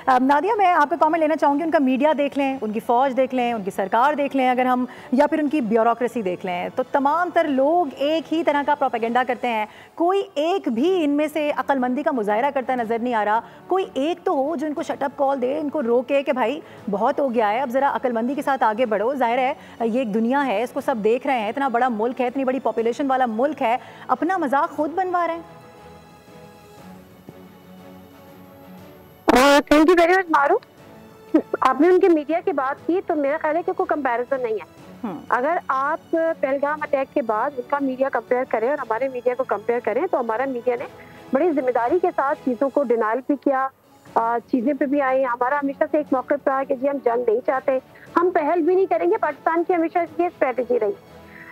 नादिया, मैं आपका कमेंट लेना चाहूँगी। उनका मीडिया देख लें, उनकी फ़ौज देख लें, उनकी सरकार देख लें अगर हम, या फिर उनकी ब्यूरोक्रेसी देख लें, तो तमाम तर लोग एक ही तरह का प्रोपेगेंडा करते हैं। कोई एक भी इनमें से अक्लमंदी का मुजाहरा करता नज़र नहीं आ रहा। कोई एक तो हो जो इनको शटअप कॉल दे, इनको रोके कि भाई बहुत हो गया है, अब ज़रा अक्लमंदी के साथ आगे बढ़ो। ज़ाहिर है ये एक दुनिया है, इसको सब देख रहे हैं, इतना बड़ा मुल्क है, इतनी बड़ी पॉपुलेशन वाला मुल्क है, अपना मजाक खुद बनवा रहे हैं। थैंक यू वेरी मच मारू। आपने उनके मीडिया की बात की तो मेरा ख्याल है कि कोई कंपैरिजन नहीं है। अगर आप पहलगाम अटैक के बाद उनका मीडिया कंपेयर करें और हमारे मीडिया को कंपेयर करें तो हमारा मीडिया ने बड़ी जिम्मेदारी के साथ चीज़ों को डिनाइल भी किया, चीज़ें पे भी आई। हमारा हमेशा से एक मौक़िफ़ रहा कि जी हम जंग नहीं चाहते, हम पहल भी नहीं करेंगे। पाकिस्तान की हमेशा ये स्ट्रेटजी रही।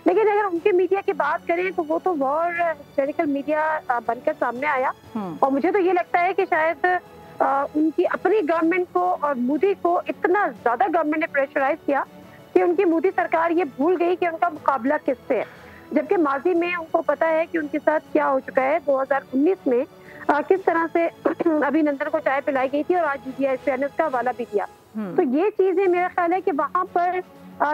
लेकिन अगर उनके मीडिया की बात करें तो वो तो बहुत हिस्टोरिकल मीडिया बनकर सामने आया। और मुझे तो ये लगता है कि शायद उनकी अपनी गवर्नमेंट को और मोदी को इतना ज्यादा गवर्नमेंट ने प्रेशराइज किया कि उनकी मोदी सरकार ये भूल गई कि उनका मुकाबला किससे है। जबकि माजी में उनको पता है कि उनके साथ क्या हो चुका है। 2019 में किस तरह से अभिनंदन को चाय पिलाई गई थी और आज DGI ने उसका हवाला भी दिया। तो ये चीजें मेरा ख्याल है कि वहां पर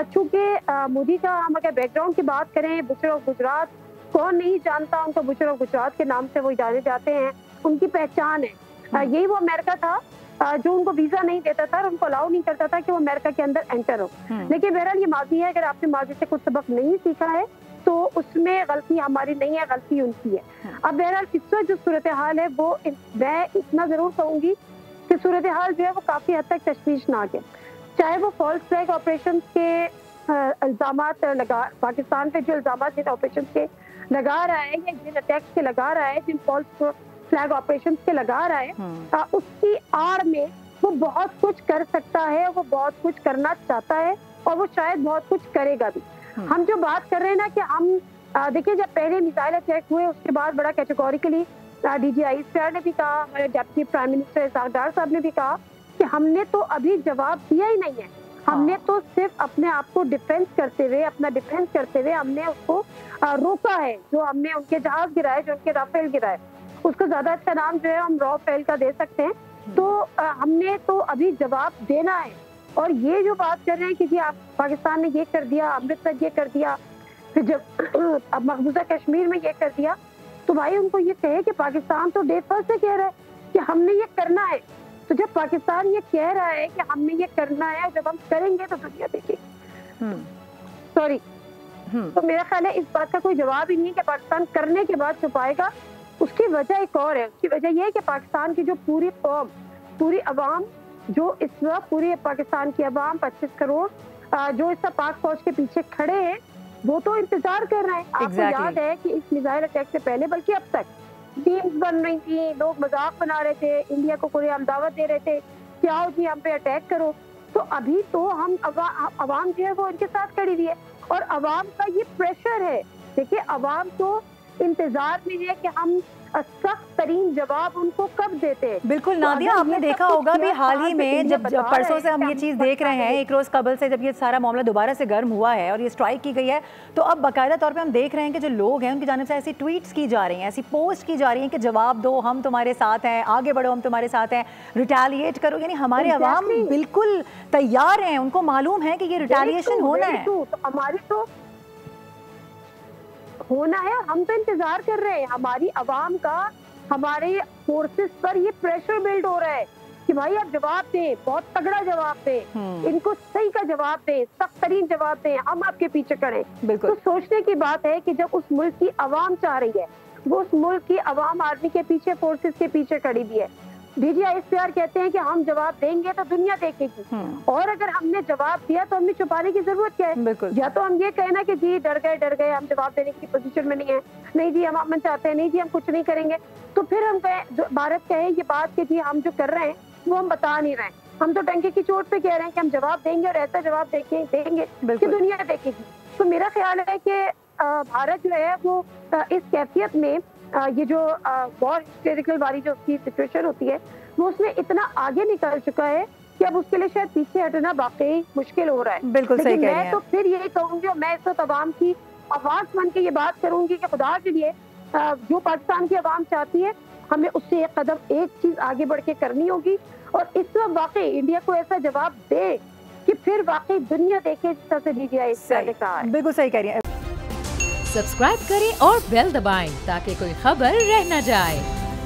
चूंकि मोदी का हम अगर बैकग्राउंड की बात करें, बुचर ऑफ गुजरात कौन नहीं जानता, उनको बुचर ऑफ गुजरात के नाम से वो जाने जाते हैं, उनकी पहचान है। यही वो अमेरिका था जो उनको वीजा नहीं देता था और उनको अलाउ नहीं करता था कि वो अमेरिका के अंदर एंटर हो। लेकिन बहरहाल ये माजी है, अगर आपने माजी से कुछ सबक नहीं सीखा है तो उसमें गलती हमारी नहीं है, गलती उनकी है। अब बहरहाल इस वक्त जो सूरत हाल है वो मैं इतना जरूर कहूंगी कि सूरत हाल जो है वो काफी हद तक तशवीशनाक है। चाहे वो फॉल्स फ्लैग ऑपरेशन के इल्जामात लगा, पाकिस्तान पे जो इल्जामात जिन ऑपरेशन के लगा रहा है या जिन अटैक्स के लगा रहा है, जिन फॉल्स फ्लैग ऑपरेशन के लगा रहा है, उसकी आड़ में वो बहुत कुछ कर सकता है, वो बहुत कुछ करना चाहता है और वो शायद बहुत कुछ करेगा भी। हम जो बात कर रहे हैं ना कि हम देखिए जब पहले मिसाइल अटैक हुए उसके बाद बड़ा कैटेगोरिकली DGI ने भी कहा, हमारे डिप्टी प्राइम मिनिस्टर इसहाक डार साहब ने भी कहा कि हमने तो अभी जवाब दिया ही नहीं है। हमने तो सिर्फ अपने आप को डिफेंस करते हुए, अपना डिफेंस करते हुए हमने उसको रोका है। जो हमने उनके जहाज गिराए, जो उनके राफेल गिराए, उसको ज्यादा अच्छा नाम जो है हम रॉ फेल का दे सकते हैं। तो हमने तो अभी जवाब देना है। और ये जो बात कर रहे हैं कि जी आप पाकिस्तान ने ये कर दिया, अमृतसर ये कर दिया, फिर जब अब मकबूजा कश्मीर में ये कर दिया, तो भाई उनको ये कहे कि पाकिस्तान तो डे फर्स्ट से कह रहा है कि हमने ये करना है। तो जब पाकिस्तान ये कह रहा है कि हमने ये करना है, जब हम करेंगे तो दुनिया देखेगी। सॉरी, तो मेरा ख्याल है इस बात का कोई जवाब ही नहीं है कि पाकिस्तान करने के बाद छुपाएगा। उसकी वजह एक और है। उसकी वजह यह है कि पाकिस्तान की जो पूरी कौम, पूरी अवाम, जो इस वक्त पूरी पाकिस्तान की अवाम 25 करोड़ जो इस पाक फौज के पीछे खड़े हैं, वो तो इंतजार कर रहे हैं। आपको याद है कि इस मिसाइल अटैक से पहले, बल्कि अब तक टीम्स बन रही थी, लोग मजाक बना रहे थे, इंडिया को खुलेआम दावत दे रहे थे कि आओ जी हम पे अटैक करो। तो अभी तो हम अवाम जो है वो इनके साथ खड़ी हुई है और अवाम का ये प्रेशर है। देखिए अवाम तो इंतजार में है कि हम सख्त तरीन जवाब उनको कब देते हैं। बिल्कुल नादिया, आपने देखा होगा भी हाल ही में जब परसों से हम ये चीज़ देख रहे हैं, एक रोज़ कबल से जब ये सारा मामला दोबारा से गर्म हुआ है और ये स्ट्राइक की गई है, तो अब बाकायदा तौर पे हम देख रहे हैं कि जो लोग हैं उनकी जानिब से ऐसी ट्वीट्स की जा रही हैं, ऐसी पोस्ट की जा रही हैं कि जवाब दो, हम तुम्हारे साथ हैं, आगे बढ़ो, हम तुम्हारे साथ हैं, रिटेलिएट करो। यानी हमारे अवाम बिल्कुल तैयार हैं, उनको मालूम है कि ये रिटेलिएशन होना है। हमारी तो होना है, हम तो इंतजार कर रहे हैं। हमारी अवाम का हमारे फोर्सेस पर ये प्रेशर बिल्ड हो रहा है कि भाई आप जवाब दें, बहुत तगड़ा जवाब दें, इनको सही का जवाब दें, सख्त तरीन जवाब दें, हम आपके पीछे खड़े। तो सोचने की बात है कि जब उस मुल्क की अवाम चाह रही है, वो उस मुल्क की अवाम आर्मी के पीछे, फोर्सेस के पीछे खड़ी भी है। DGI कहते हैं कि हम जवाब देंगे तो दुनिया देखेगी। और अगर हमने जवाब दिया तो हमें छुपाने की जरूरत क्या है? या तो हम ये कहें ना कि जी डर गए, हम जवाब देने की पोजीशन में नहीं है, नहीं जी हम अमन चाहते हैं, नहीं जी हम कुछ नहीं करेंगे। तो फिर हम कहें, भारत कहे ये बात कि जी हम जो कर रहे हैं वो हम बता नहीं रहे हैं, हम तो टंके की चोट पे कह रहे हैं कि हम जवाब देंगे और ऐसा जवाब देंगे कि दुनिया देखेगी। तो मेरा ख्याल है कि भारत जो है वो इस कैफियत में ये जो वॉर हिस्टेरिकल वाली जो उसकी सिचुएशन होती है, वो उसमें इतना आगे निकल चुका है कि अब उसके लिए शायद पीछे हटना वाकई मुश्किल हो रहा है। बिल्कुल सही कह रही हैं। मैं तो फिर यही कहूंगी और मैं इस वक्त अवाम की आवाज बन के ये बात करूंगी कि खुदा के लिए जो पाकिस्तान की अवाम चाहती है, हमें उससे एक कदम, एक चीज आगे बढ़ के करनी होगी और इस वक्त वाकई इंडिया को ऐसा जवाब दे कि फिर वाकई दुनिया देखे जिस तरह से DGI ने कहा है। बिल्कुल सही कह रही हैं। सब्सक्राइब करें और बेल दबाएं ताकि कोई खबर रह न जाए।